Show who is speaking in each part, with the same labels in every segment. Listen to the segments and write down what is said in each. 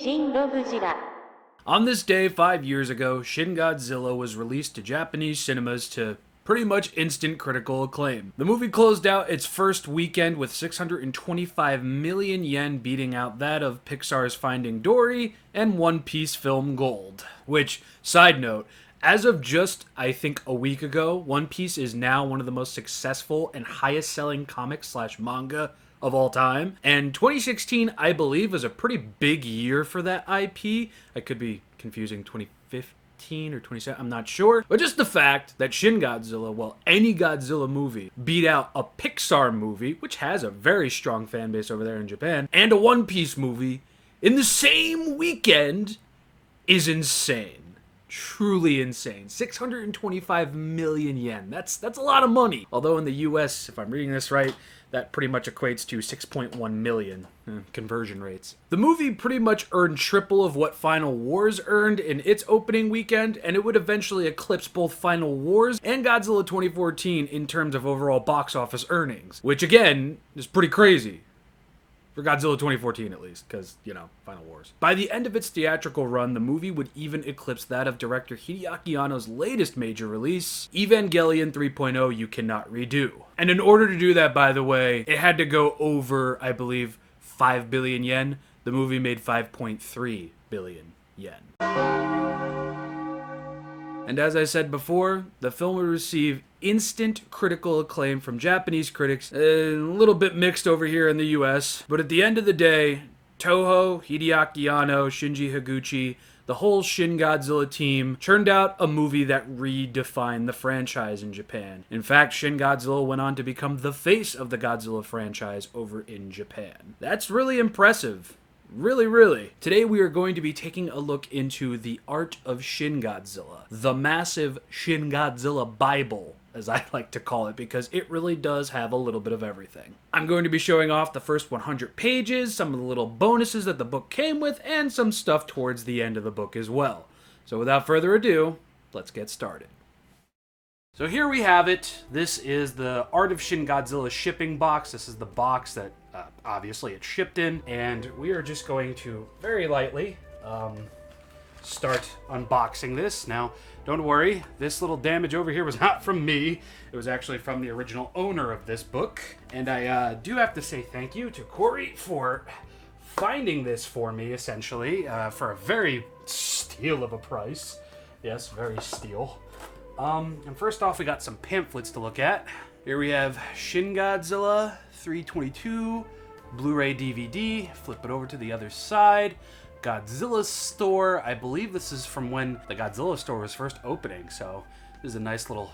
Speaker 1: ShinRobjira.
Speaker 2: On this day 5 years ago, Shin Godzilla was released to Japanese cinemas to pretty much instant critical acclaim. The movie closed out its first weekend with 625 million yen, beating out that of Pixar's Finding Dory and One Piece film Gold. Which, side note, as of just, I think, a week ago, One Piece is now one of the most successful and highest selling comics/manga of all time. And 2016, I believe, was a pretty big year for that IP. I could be confusing 2015 or 27, I'm not sure. But just the fact that Shin Godzilla, well, any Godzilla movie, beat out a Pixar movie, which has a very strong fan base over there in Japan, and a One Piece movie in the same weekend is insane. Truly insane. 625 million yen. That's a lot of money. Although in the US, if I'm reading this right, that pretty much equates to 6.1 million conversion rates. The movie pretty much earned triple of what Final Wars earned in its opening weekend, and it would eventually eclipse both Final Wars and Godzilla 2014 in terms of overall box office earnings, which again is pretty crazy. For Godzilla 2014 at least, because, Final Wars. By the end of its theatrical run, the movie would even eclipse that of director Hideaki Anno's latest major release, Evangelion 3.0 You Cannot Redo. And in order to do that, by the way, it had to go over, I believe, 5 billion yen. The movie made 5.3 billion yen. And as I said before, the film would receive instant critical acclaim from Japanese critics, a little bit mixed over here in the US, but at the end of the day, Toho, Hideaki Anno, Shinji Higuchi, the whole Shin Godzilla team churned out a movie that redefined the franchise in Japan. In fact, Shin Godzilla went on to become the face of the Godzilla franchise over in Japan. That's really impressive. Really, really. Today we are going to be taking a look into the Art of Shin Godzilla, the massive Shin Godzilla Bible, as I like to call it, because it really does have a little bit of everything. I'm going to be showing off the first 100 pages, some of the little bonuses that the book came with, and some stuff towards the end of the book as well. So without further ado, let's get started. So here we have it. This is the Art of Shin Godzilla shipping box. This is the box that obviously it's shipped in, and we are just going to very lightly start unboxing this. Now, don't worry, this little damage over here was not from me. It was actually from the original owner of this book, and I do have to say thank you to Corey for finding this for me, essentially, for a very steal of a price. Yes, very steal. And first off, we got some pamphlets to look at. Here we have Shin Godzilla 322, Blu-ray DVD. Flip it over to the other side. Godzilla store. I believe this is from when the Godzilla store was first opening, so this is a nice little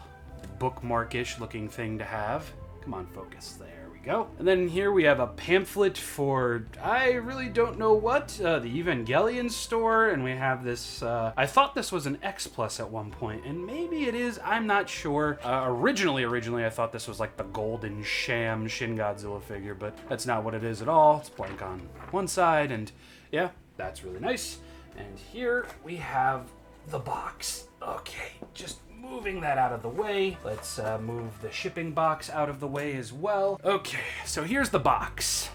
Speaker 2: bookmarkish looking thing to have. Come on, focus. There we go. And then here we have a pamphlet for, I really don't know what, the Evangelion store, and we have this, I thought this was an X Plus at one point, and maybe it is, I'm not sure. Originally, I thought this was like the golden sham Shin Godzilla figure, but that's not what it is at all. It's blank on one side, and yeah, that's really nice. And here we have the box. Okay, just moving that out of the way. Let's move the shipping box out of the way as well. Okay, so here's the box.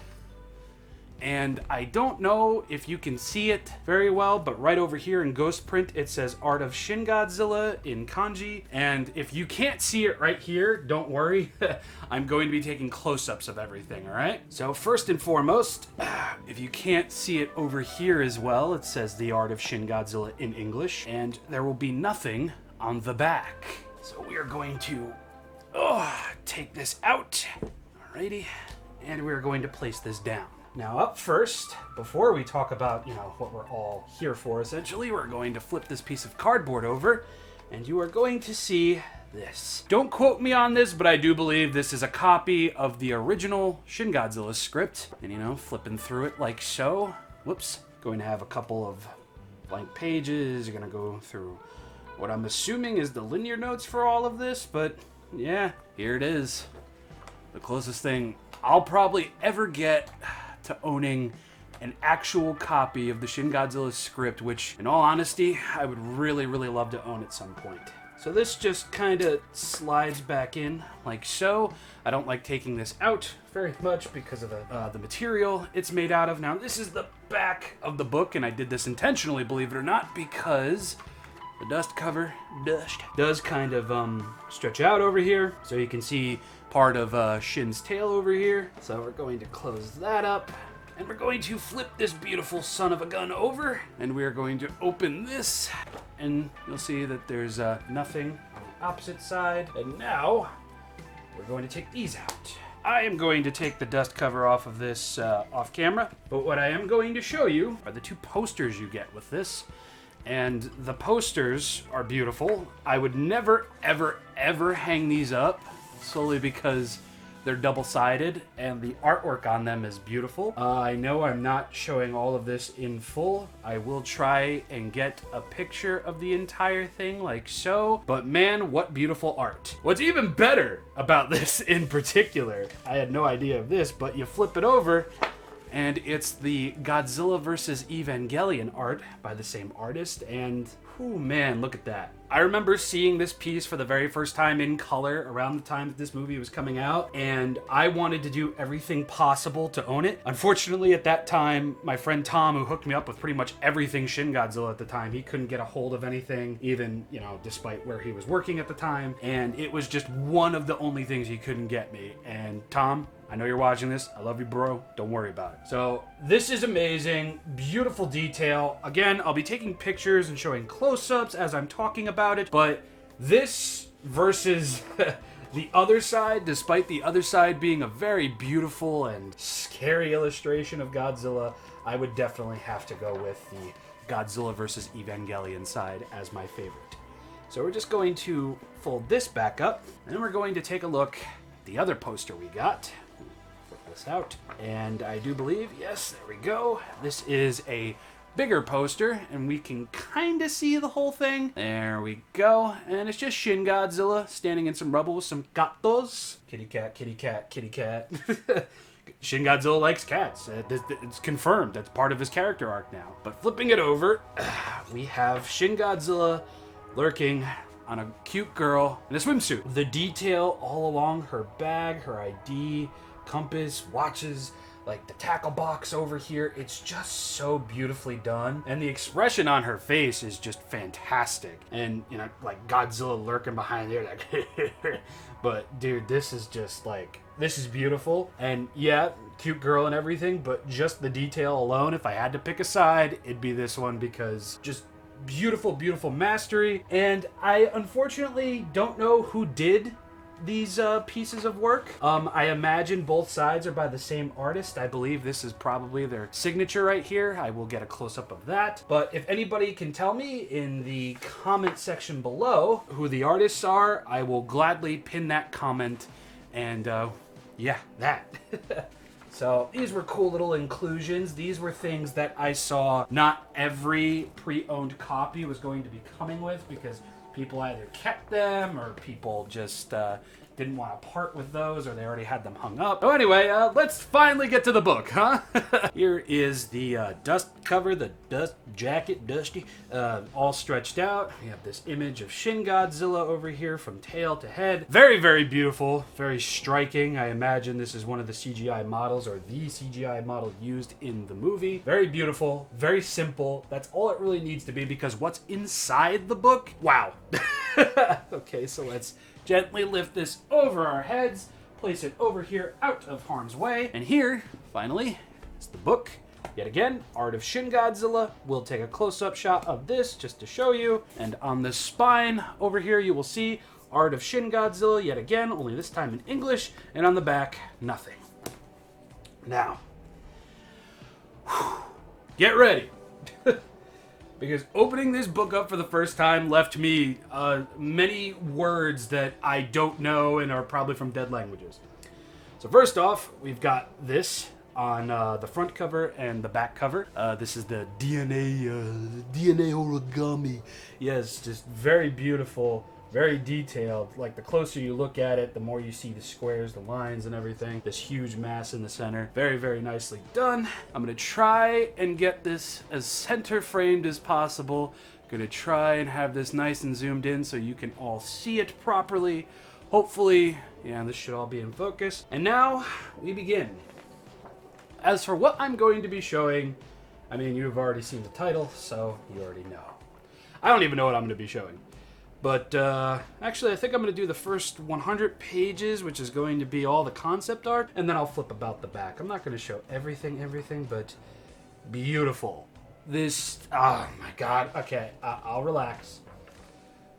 Speaker 2: And I don't know if you can see it very well, but right over here in ghost print, it says Art of Shin Godzilla in kanji. And if you can't see it right here, don't worry. I'm going to be taking close-ups of everything, all right? So first and foremost, if you can't see it over here as well, it says The Art of Shin Godzilla in English, and there will be nothing on the back. So we are going to take this out. Alrighty. And we're going to place this down. Now up first, before we talk about, what we're all here for, essentially, we're going to flip this piece of cardboard over, and you are going to see this. Don't quote me on this, but I do believe this is a copy of the original Shin Godzilla script. And, flipping through it like so. Whoops. Going to have a couple of blank pages. You're going to go through what I'm assuming is the linear notes for all of this, but yeah, here it is. The closest thing I'll probably ever get to owning an actual copy of the Shin Godzilla script, which, in all honesty, I would really, really love to own at some point. So this just kind of slides back in like so. I don't like taking this out very much because of the material it's made out of. Now this is the back of the book, and I did this intentionally, believe it or not, because the dust cover does kind of stretch out over here, so you can see part of Shin's tail over here. So we're going to close that up, and we're going to flip this beautiful son of a gun over, and we are going to open this, and you'll see that there's nothing on the opposite side. And now we're going to take these out. I am going to take the dust cover off of this off camera, but what I am going to show you are the two posters you get with this. And the posters are beautiful. I would never, ever, ever hang these up, solely because they're double-sided and the artwork on them is beautiful. I know I'm not showing all of this in full. I will try and get a picture of the entire thing like so, but man, what beautiful art. What's even better about this in particular, I had no idea of this, but you flip it over, and it's the Godzilla vs. Evangelion art by the same artist, and oh man, look at that. I remember seeing this piece for the very first time in color around the time that this movie was coming out, and I wanted to do everything possible to own it. Unfortunately, at that time, my friend Tom, who hooked me up with pretty much everything Shin Godzilla at the time, he couldn't get a hold of anything, even, you know, despite where he was working at the time, and it was just one of the only things he couldn't get me. And Tom, I know you're watching this. I love you, bro. Don't worry about it. So this is amazing. Beautiful detail. Again, I'll be taking pictures and showing close-ups as I'm talking about it, but this versus the other side, despite the other side being a very beautiful and scary illustration of Godzilla, I would definitely have to go with the Godzilla vs. Evangelion side as my favorite. So we're just going to fold this back up, and then we're going to take a look at the other poster we got. This out, and I do believe, yes, there we go, this is a bigger poster, and we can kind of see the whole thing. There we go, and it's just Shin Godzilla standing in some rubble with some gatos. Kitty cat, kitty cat, kitty cat. Shin Godzilla likes cats. It's confirmed. That's part of his character arc now. But flipping it over, we have Shin Godzilla lurking on a cute girl in a swimsuit. The detail all along her bag, her ID, compass, watches, like the tackle box over here, it's just so beautifully done, and the expression on her face is just fantastic. And you know, like Godzilla lurking behind there, like but dude, this is just like, this is beautiful. And yeah, cute girl and everything, but just the detail alone, if I had to pick a side, it'd be this one, because just beautiful, beautiful mastery. And I unfortunately don't know who did these pieces of work. I imagine both sides are by the same artist. I believe this is probably their signature right here. I will get a close-up of that. But if anybody can tell me in the comment section below who the artists are, I will gladly pin that comment. And yeah, that. So these were cool little inclusions. These were things that I saw not every pre-owned copy was going to be coming with, because people either kept them or people just didn't want to part with those, or they already had them hung up. So anyway, let's finally get to the book, huh? Here is the dust cover, the dust jacket, dusty, all stretched out. We have this image of Shin Godzilla over here from tail to head. Very, very beautiful, very striking. I imagine this is one of the CGI models, or the CGI model used in the movie. Very beautiful, very simple. That's all it really needs to be, because what's inside the book, wow. Okay, so let's gently lift this over our heads, place it over here out of harm's way, and here, finally, is the book. Yet again, Art of Shin Godzilla. We'll take a close-up shot of this just to show you, and on the spine over here you will see Art of Shin Godzilla, yet again, only this time in English, and on the back, nothing. Now, get ready. Because opening this book up for the first time left me many words that I don't know and are probably from dead languages. So first off, we've got this on the front cover and the back cover. This is the DNA origami. Yes, just very beautiful, Very detailed. Like, the closer you look at it, the more you see the squares, the lines, and everything. This huge mass in the center. Very, very nicely done. I'm gonna try and get this as center framed as possible. Gonna try and have this nice and zoomed in so you can all see it properly. Hopefully, yeah, this should all be in focus. And now, we begin. As for what I'm going to be showing, I mean, you've already seen the title, so you already know. I don't even know what I'm going to be showing. But, actually, I think I'm going to do the first 100 pages, which is going to be all the concept art, and then I'll flip about the back. I'm not going to show everything, but beautiful. This, oh my god, okay, I'll relax.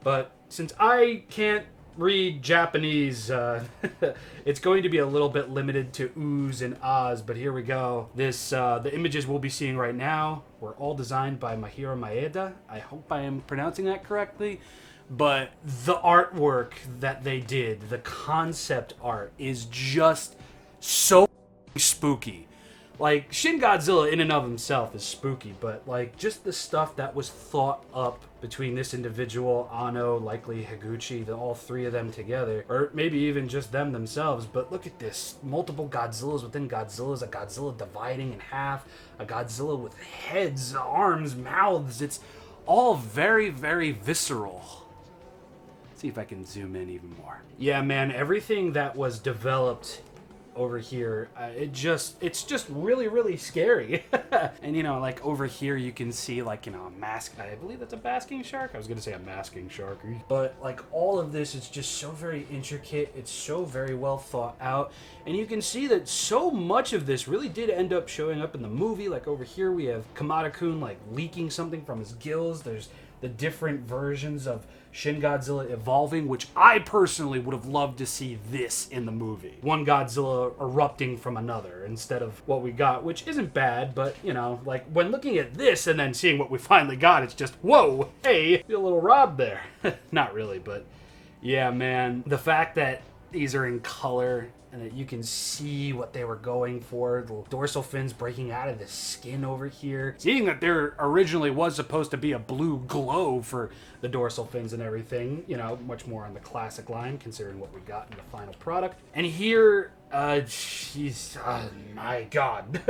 Speaker 2: But since I can't read Japanese, it's going to be a little bit limited to oohs and ahs, but here we go. This, the images we'll be seeing right now were all designed by Mahiro Maeda. I hope I am pronouncing that correctly. But the artwork that they did, the concept art, is just so spooky. Like, Shin Godzilla in and of himself is spooky, but, like, just the stuff that was thought up between this individual, Anno, likely Higuchi, all three of them together, or maybe even just them themselves, but look at this. Multiple Godzillas within Godzillas, a Godzilla dividing in half, a Godzilla with heads, arms, mouths. It's all very, very visceral. See if I can zoom in even more. Yeah, man, everything that was developed over here, it's just really, really scary. And, you know, like, over here you can see, like, you know, a mask. I believe that's a basking shark. I was gonna say a masking shark. But, like, all of this is just so very intricate. It's so very well thought out. And you can see that so much of this really did end up showing up in the movie. Like, over here we have Kamada-kun, like, leaking something from his gills. There's the different versions of Shin Godzilla evolving, which I personally would have loved to see this in the movie. One Godzilla erupting from another instead of what we got, which isn't bad, but, you know, like, when looking at this and then seeing what we finally got, it's just, whoa, hey, feel a little robbed there. Not really, but yeah, man. The fact that these are in color and that you can see what they were going for. The dorsal fins breaking out of the skin over here. Seeing that there originally was supposed to be a blue glow for the dorsal fins and everything, you know, much more on the classic line, considering what we got in the final product. And here, jeez, oh my god.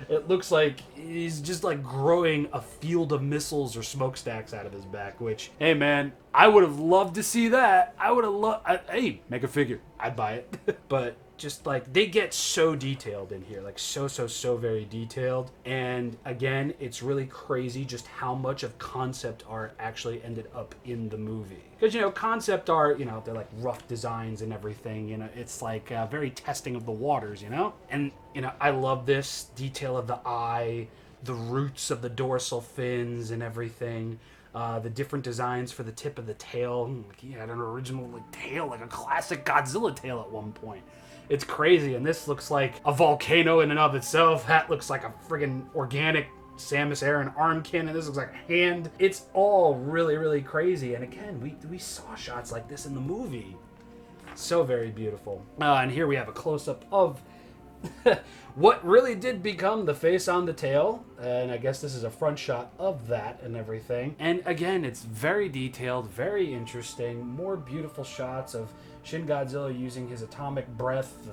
Speaker 2: It looks like he's just like growing a field of missiles or smokestacks out of his back, which, hey man, I would have loved to see that. I would have loved, hey, make a figure. I'd buy it. But just like, they get so detailed in here, like so very detailed. And again, it's really crazy just how much of concept art actually ended up in the movie. Because, you know, concept art, you know, they're like rough designs and everything, you know, it's like very testing of the waters, you know? And, you know, I love this detail of the eye, the roots of the dorsal fins and everything. The different designs for the tip of the tail. Like, he had an original like tail, like a classic Godzilla tail at one point. It's crazy, and this looks like a volcano in and of itself. That looks like a friggin' organic Samus Aran arm cannon. This looks like a hand. It's all really, really crazy. And again, we saw shots like this in the movie. So very beautiful. And here we have a close-up of what really did become the face on the tail. And I guess this is a front shot of that and everything. And again, it's very detailed, very interesting. More beautiful shots of Shin Godzilla using his atomic breath,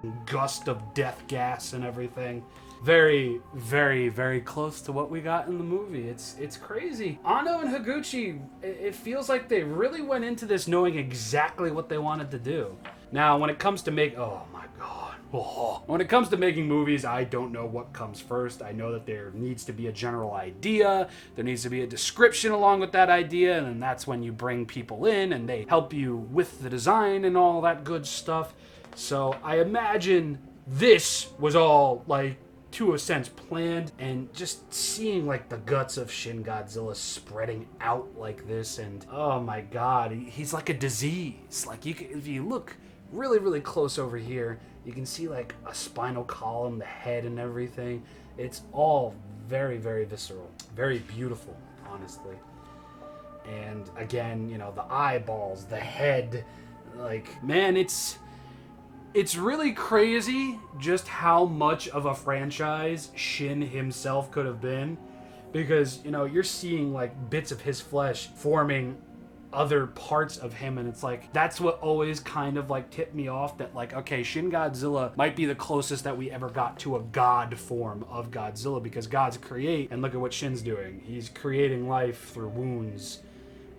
Speaker 2: the gust of death gas and everything. Very, very, very close to what we got in the movie. It's crazy. Anno and Higuchi, it feels like they really went into this knowing exactly what they wanted to do. Now, when it comes to oh my god. Oh. When it comes to making movies, I don't know what comes first. I know that there needs to be a general idea. There needs to be a description along with that idea, and then that's when you bring people in and they help you with the design and all that good stuff. So I imagine this was all, like, to a sense planned, and just seeing like the guts of Shin Godzilla spreading out like this, and oh my god, he's like a disease. Like, you can, if you look really, really close over here, you can see like a spinal column, the head and everything. It's all very, very visceral, very beautiful, honestly. And again, you know, the eyeballs, the head, like, man, it's really crazy just how much of a franchise Shin himself could have been. Because, you know, you're seeing like bits of his flesh forming other parts of him, and it's like, that's what always kind of like tipped me off, that like, okay, Shin Godzilla might be the closest that we ever got to a god form of Godzilla, because gods create, and look at what Shin's doing. He's creating life through wounds,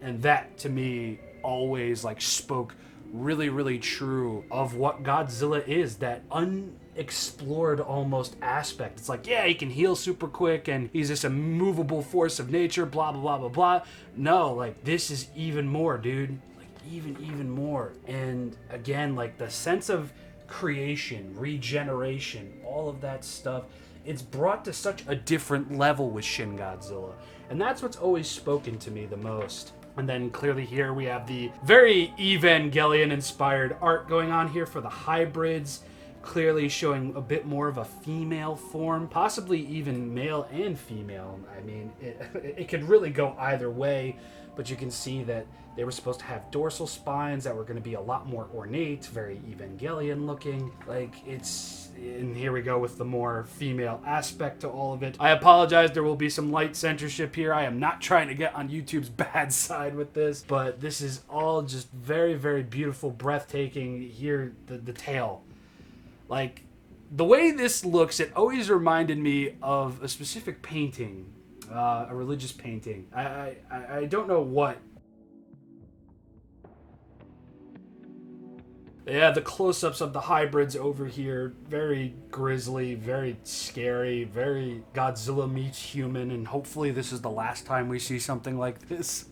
Speaker 2: and that to me always like spoke really, really true of what Godzilla is, that unexplored almost aspect. It's like, yeah, he can heal super quick and he's this immovable force of nature, blah, blah, blah, blah, blah. No, like, this is even more, dude. Like, even more. And again, like, the sense of creation, regeneration, all of that stuff, it's brought to such a different level with Shin Godzilla. And that's what's always spoken to me the most. And then clearly here we have the very Evangelion-inspired art going on here for the hybrids, clearly showing a bit more of a female form, possibly even male and female. I mean, it could really go either way, but you can see that they were supposed to have dorsal spines that were going to be a lot more ornate, very Evangelion looking. Like, and here we go with the more female aspect to all of it. I apologize, there will be some light censorship here. I am not trying to get on YouTube's bad side with this, but this is all just very, very beautiful, breathtaking. Here, the tail. Like, the way this looks, it always reminded me of a specific painting, a religious painting. I don't know what. Yeah, the close-ups of the hybrids over here, very grisly, very scary, very Godzilla meets human, and hopefully this is the last time we see something like this.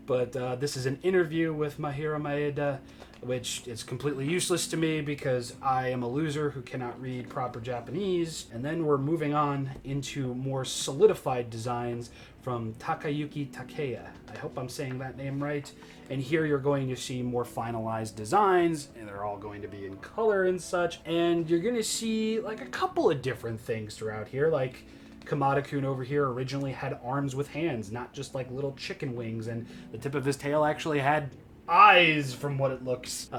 Speaker 2: But this is an interview with Mahiro Maeda, which is completely useless to me because I am a loser who cannot read proper Japanese. And then we're moving on into more solidified designs from Takayuki Takeya. I hope I'm saying that name right. And here you're going to see more finalized designs, and they're all going to be in color and such. And you're going to see like a couple of different things throughout here, like Kamada-kun over here originally had arms with hands, not just like little chicken wings, and the tip of his tail actually had eyes from what it looks.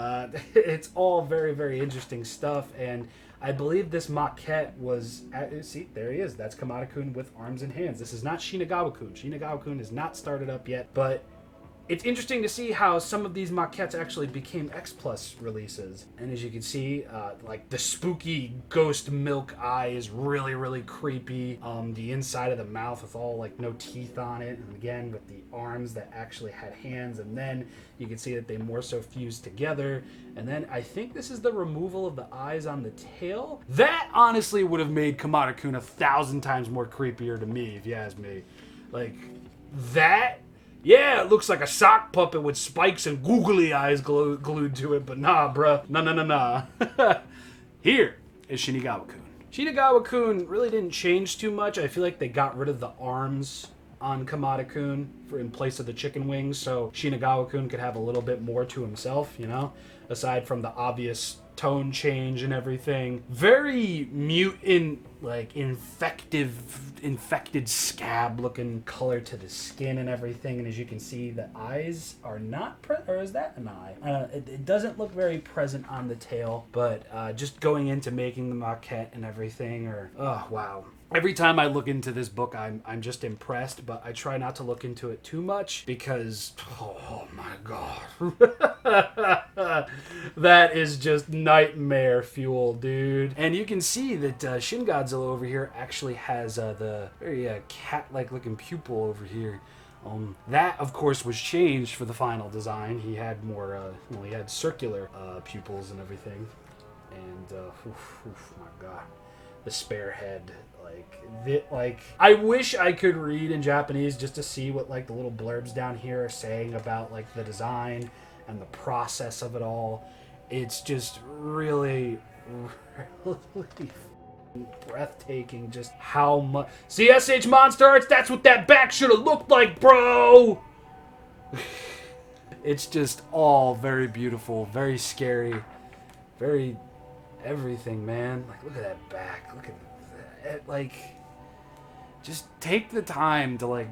Speaker 2: It's all very, very interesting stuff, and I believe this maquette was see, there he is. That's Kamada-kun with arms and hands. This is not Shinigawa Kun. Shinigawa Kun is not started up yet, but it's interesting to see how some of these maquettes actually became X Plus releases. And as you can see, like the spooky ghost milk eye is really, really creepy. The inside of the mouth with all like no teeth on it. And again, with the arms that actually had hands. And then you can see that they more so fused together. And then I think this is the removal of the eyes on the tail. That honestly would have made Kamada-kun 1,000 times more creepier to me, if you ask me. Like, that... yeah, it looks like a sock puppet with spikes and googly eyes glued to it, but nah, bruh. Nah. Here is Shinigawa Kun. Shinigawa Kun really didn't change too much. I feel like they got rid of the arms on Kamada-kun in place of the chicken wings, so Shinigawa Kun could have a little bit more to himself, you know? Aside from the obvious tone change and everything. Very mutant, like infected scab looking color to the skin and everything. And as you can see, the eyes are not or is that an eye? It doesn't look very present on the tail, but just going into making the maquette and everything, oh wow. Every time I look into this book, I'm just impressed, but I try not to look into it too much because, oh my god. That is just nightmare fuel, dude. And you can see that Shin Godzilla over here actually has the very cat-like looking pupil over here. That, of course, was changed for the final design. He had more, he had circular pupils and everything. And, my god. The spare head. I wish I could read in Japanese just to see what like the little blurbs down here are saying about like the design and the process of it all. It's just really breathtaking just how much. CSH Monster Arts, that's what that back should have looked like, bro! It's just all very beautiful, very scary, very everything, man. Like, look at that back. Look at that. Like, just take the time to like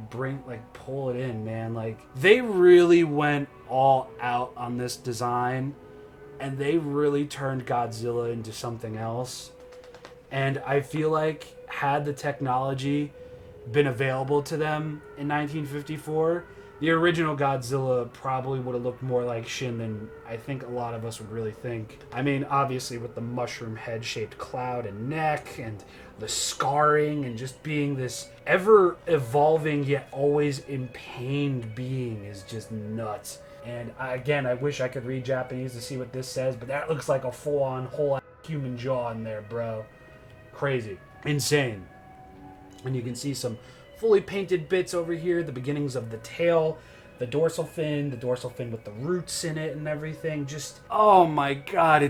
Speaker 2: pull it in, man. Like, they really went all out on this design, and they really turned Godzilla into something else. And I feel like had the technology been available to them in 1954, The original Godzilla probably would have looked more like Shin than I think a lot of us would really think. I mean, obviously with the mushroom head-shaped cloud and neck and the scarring and just being this ever-evolving yet always pained being is just nuts. And again, I wish I could read Japanese to see what this says, but that looks like a full-on whole human jaw in there, bro. Crazy. Insane. And you can see some fully painted bits over here, the beginnings of the tail, the dorsal fin with the roots in it and everything. Just, oh my god,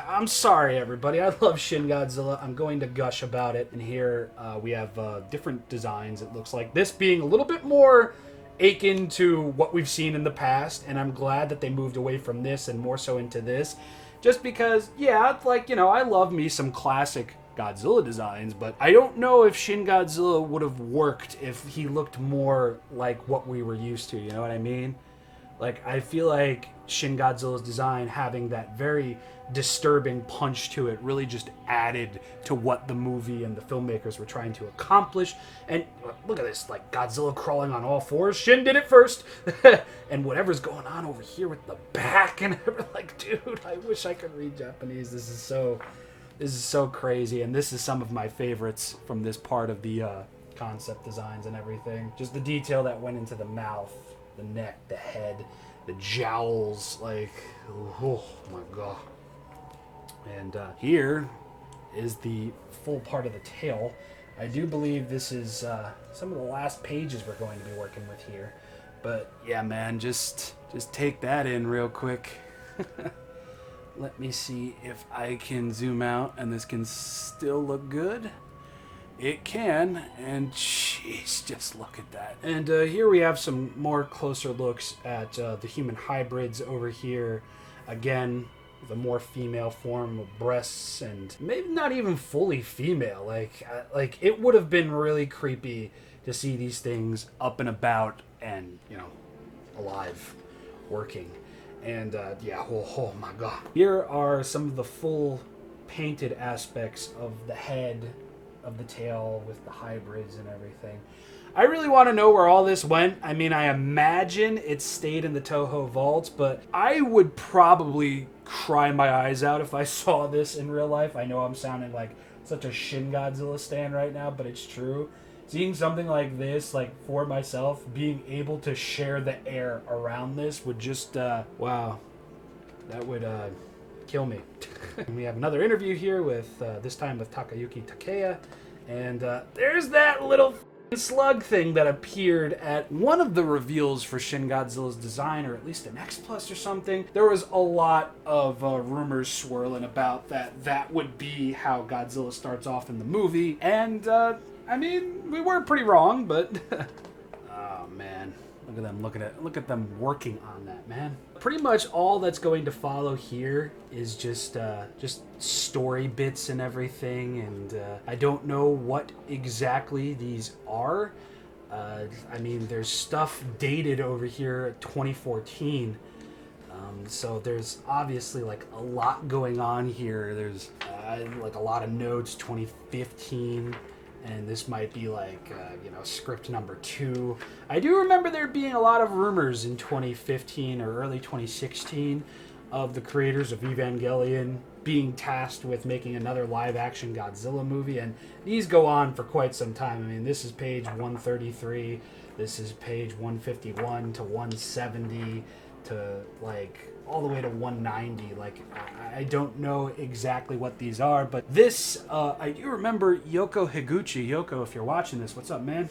Speaker 2: I'm sorry everybody, I love Shin Godzilla. I'm going to gush about it. And here we have different designs, it looks like. This being a little bit more akin to what we've seen in the past, and I'm glad that they moved away from this and more so into this. Just because, yeah, like, you know, I love me some classic Godzilla designs, but I don't know if Shin Godzilla would have worked if he looked more like what we were used to, you know what I mean? Like, I feel like Shin Godzilla's design having that very disturbing punch to it really just added to what the movie and the filmmakers were trying to accomplish. And look at this, like Godzilla crawling on all fours. Shin did it first. And whatever's going on over here with the back and everything, like, dude, I wish I could read Japanese. This is so crazy, and this is some of my favorites from this part of the concept designs and everything. Just the detail that went into the mouth, the neck, the head, the jowls, like, oh my god. And here is the full part of the tail. I do believe this is some of the last pages we're going to be working with here. But yeah, man, just take that in real quick. Let me see if I can zoom out and this can still look good. It can, and jeez, just look at that. And here we have some more closer looks at the human hybrids over here. Again, the more female form of breasts, and maybe not even fully female. Like it would have been really creepy to see these things up and about and, you know, alive, working. And yeah, oh my god. Here are some of the full painted aspects of the head, of the tail with the hybrids and everything. I really want to know where all this went. I mean, I imagine it stayed in the Toho vaults, but I would probably cry my eyes out if I saw this in real life. I know I'm sounding like such a Shin Godzilla stan right now, but it's true. Seeing something like this, like, for myself, being able to share the air around this would just, wow, that would kill me. And we have another interview here with, this time with Takayuki Takeya, and there's that little slug thing that appeared at one of the reveals for Shin Godzilla's design, or at least an X Plus or something. There was a lot of rumors swirling about that would be how Godzilla starts off in the movie, and I mean, we were pretty wrong, but oh man, look at them, look at them working on that, man. Pretty much all that's going to follow here is just story bits and everything, and I don't know what exactly these are. I mean, there's stuff dated over here at 2014. So there's obviously like a lot going on here. There's like a lot of notes, 2015. And this might be like, you know, script number 2. I do remember there being a lot of rumors in 2015 or early 2016 of the creators of Evangelion being tasked with making another live-action Godzilla movie, and these go on for quite some time. I mean, this is page 133, this is page 151 to 170 to, like, all the way to 190. Like, I don't know exactly what these are, but this, I do remember Yoko Higuchi. Yoko, if you're watching this, what's up, man?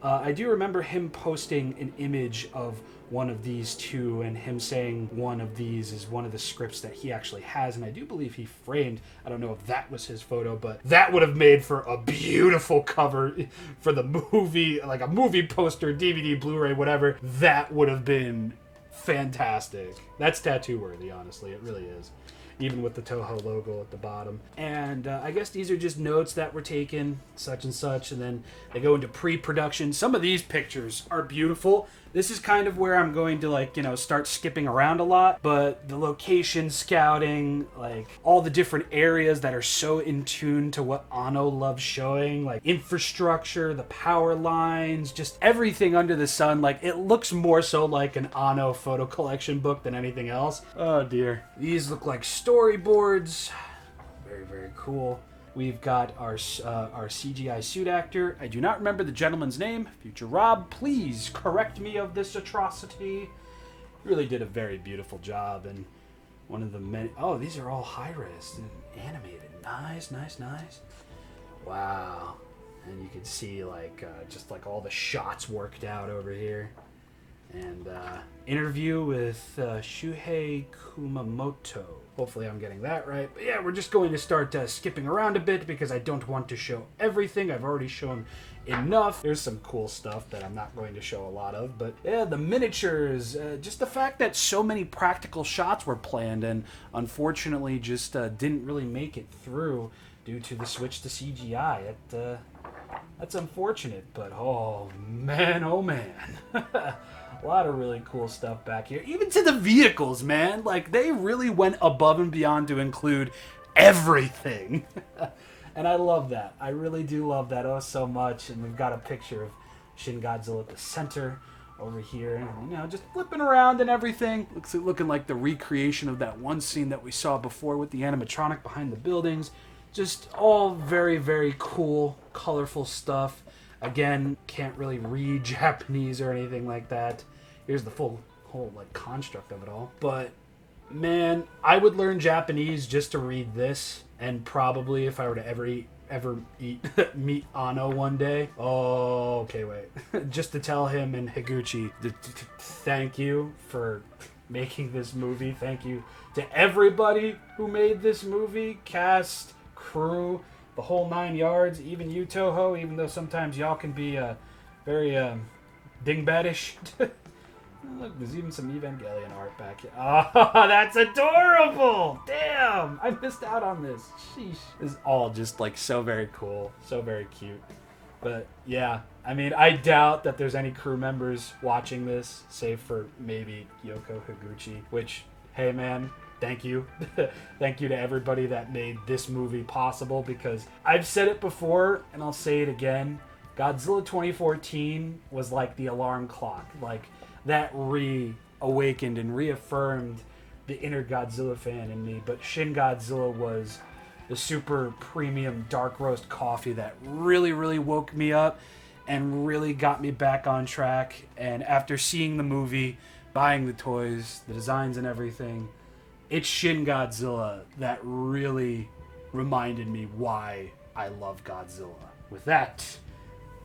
Speaker 2: I do remember him posting an image of one of these two, and him saying one of these is one of the scripts that he actually has, and I do believe he framed, I don't know if that was his photo, but that would have made for a beautiful cover for the movie, like a movie poster, DVD, Blu-ray, whatever. That would have been fantastic. That's tattoo worthy, honestly. It really is. even with the Toho logo at the bottom. And I guess these are just notes that were taken, such and such, and then they go into pre-production. Some of these pictures are beautiful. This is kind of where I'm going to, like, you know, start skipping around a lot, but the location scouting, like, all the different areas that are so in tune to what Anno loves showing, like infrastructure, the power lines, just everything under the sun. Like, it looks more so like an Anno photo collection book than anything else. Oh dear. These look like storyboards. Very, very cool. We've got our CGI suit actor. I do not remember the gentleman's name. Future Rob, please correct me of this atrocity. Really did a very beautiful job. And one of the many... Oh, these are all high-res and animated. Nice, nice, nice. Wow. And you can see, like, just like all the shots worked out over here. And interview with Shuhei Kumamoto. Hopefully I'm getting that right. But yeah, we're just going to start skipping around a bit because I don't want to show everything. I've already shown enough. There's some cool stuff that I'm not going to show a lot of. But yeah, the miniatures, just the fact that so many practical shots were planned and unfortunately just didn't really make it through due to the switch to CGI. That's unfortunate, but oh man. A lot of really cool stuff back here. Even to the vehicles, man. Like, they really went above and beyond to include everything. And I love that. I really do love that so much. And we've got a picture of Shin Godzilla at the center over here. And, you know, just flipping around and everything. Looking like the recreation of that one scene that we saw before with the animatronic behind the buildings. Just all very, very cool, colorful stuff. Again, can't really read Japanese or anything like that. Here's the whole like construct of it all. But man, I would learn Japanese just to read this, and probably if I were to ever meet Anno one day. Oh, okay, wait. Just to tell him and Higuchi, thank you for making this movie. Thank you to everybody who made this movie, cast, crew, the whole 9 yards, even you, Toho, even though sometimes y'all can be very dingbatish. Look, there's even some Evangelion art back here. Oh, that's adorable! Damn! I missed out on this. Sheesh. This is all just, like, so very cool. So very cute. But, yeah. I mean, I doubt that there's any crew members watching this, save for maybe Yoko Higuchi, which, hey, man... Thank you. Thank you to everybody that made this movie possible, because I've said it before and I'll say it again. Godzilla 2014 was like the alarm clock. Like, that reawakened and reaffirmed the inner Godzilla fan in me. But Shin Godzilla was the super premium dark roast coffee that really, really woke me up and really got me back on track. And after seeing the movie, buying the toys, the designs and everything, it's Shin Godzilla that really reminded me why I love Godzilla. With that,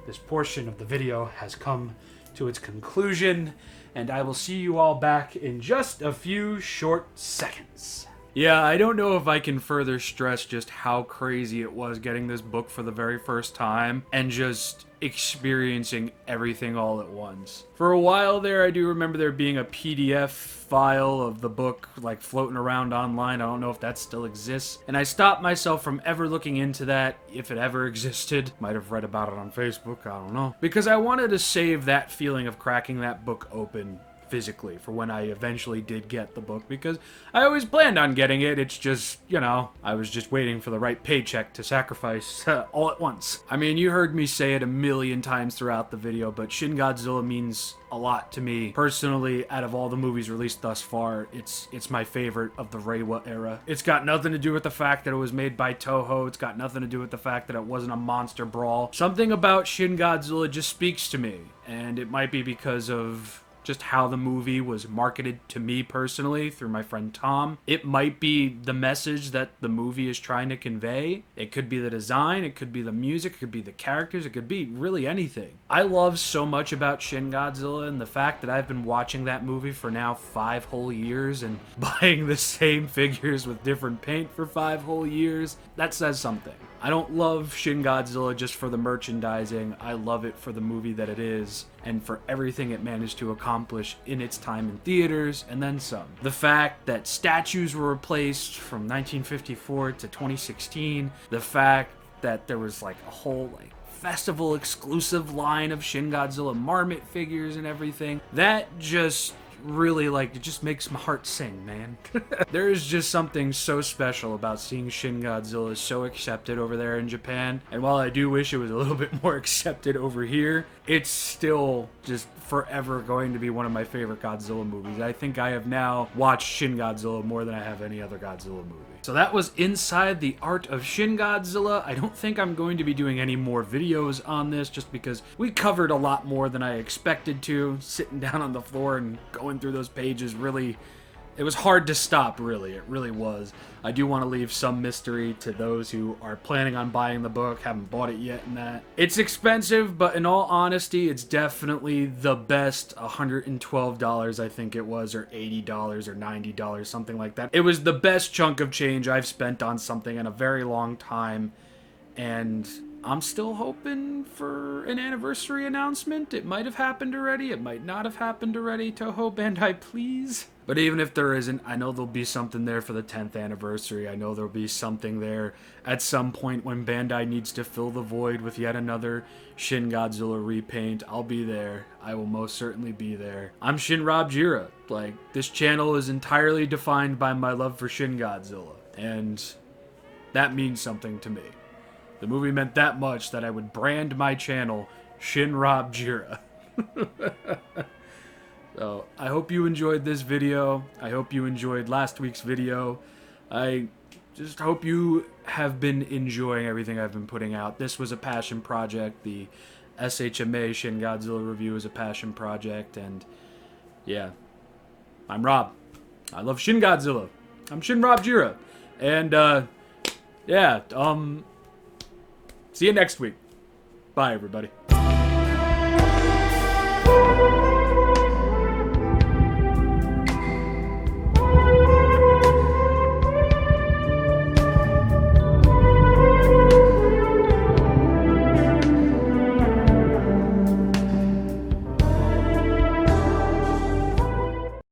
Speaker 2: this portion of the video has come to its conclusion, and I will see you all back in just a few short seconds. Yeah, I don't know if I can further stress just how crazy it was getting this book for the very first time and just experiencing everything all at once. For a while there, I do remember there being a PDF file of the book like floating around online. I don't know if that still exists. And I stopped myself from ever looking into that, if it ever existed. Might have read about it on Facebook, I don't know. Because I wanted to save that feeling of cracking that book open physically for when I eventually did get the book, because I always planned on getting it. It's just, you know, I was just waiting for the right paycheck to sacrifice all at once. I mean, you heard me say it a million times throughout the video, but Shin Godzilla means a lot to me. Personally, out of all the movies released thus far, it's my favorite of the Reiwa era. It's got nothing to do with the fact that it was made by Toho. It's got nothing to do with the fact that it wasn't a monster brawl. Something about Shin Godzilla just speaks to me, and it might be because of just how the movie was marketed to me personally through my friend Tom. It might be the message that the movie is trying to convey. It could be the design, it could be the music, it could be the characters, it could be really anything. I love so much about Shin Godzilla, and the fact that I've been watching that movie for now 5 whole years and buying the same figures with different paint for 5 whole years, that says something. I don't love Shin Godzilla just for the merchandising. I love it for the movie that it is and for everything it managed to accomplish in its time in theaters and then some. The fact that statues were replaced from 1954 to 2016, the fact that there was like a whole festival exclusive line of Shin Godzilla Marmot figures and everything, that just really, it just makes my heart sing, man. There is just something so special about seeing Shin Godzilla so accepted over there in Japan, and while I do wish it was a little bit more accepted over here, it's still just forever going to be one of my favorite Godzilla movies. I think I have now watched Shin Godzilla more than I have any other Godzilla movie. So that was Inside the Art of Shin Godzilla. I don't think I'm going to be doing any more videos on this just because we covered a lot more than I expected to. Sitting down on the floor and going through those pages really, it was hard to stop, really. It really was. I do want to leave some mystery to those who are planning on buying the book, haven't bought it yet and that. It's expensive, but in all honesty, it's definitely the best $112, I think it was, or $80 or $90, something like that. It was the best chunk of change I've spent on something in a very long time, and I'm still hoping for an anniversary announcement. It might have happened already. It might not have happened already. Toho Bandai, please. But even if there isn't, I know there'll be something there for the 10th anniversary. I know there'll be something there at some point when Bandai needs to fill the void with yet another Shin Godzilla repaint. I'll be there. I will most certainly be there. I'm ShinRobjira. This channel is entirely defined by my love for Shin Godzilla. And that means something to me. The movie meant that much that I would brand my channel ShinRobjira. So, I hope you enjoyed this video. I hope you enjoyed last week's video. I just hope you have been enjoying everything I've been putting out. This was a passion project. The SHMA Shin Godzilla review is a passion project. And, yeah. I'm Rob. I love Shin Godzilla. I'm ShinRobjira. And, yeah, see you next week. Bye, everybody.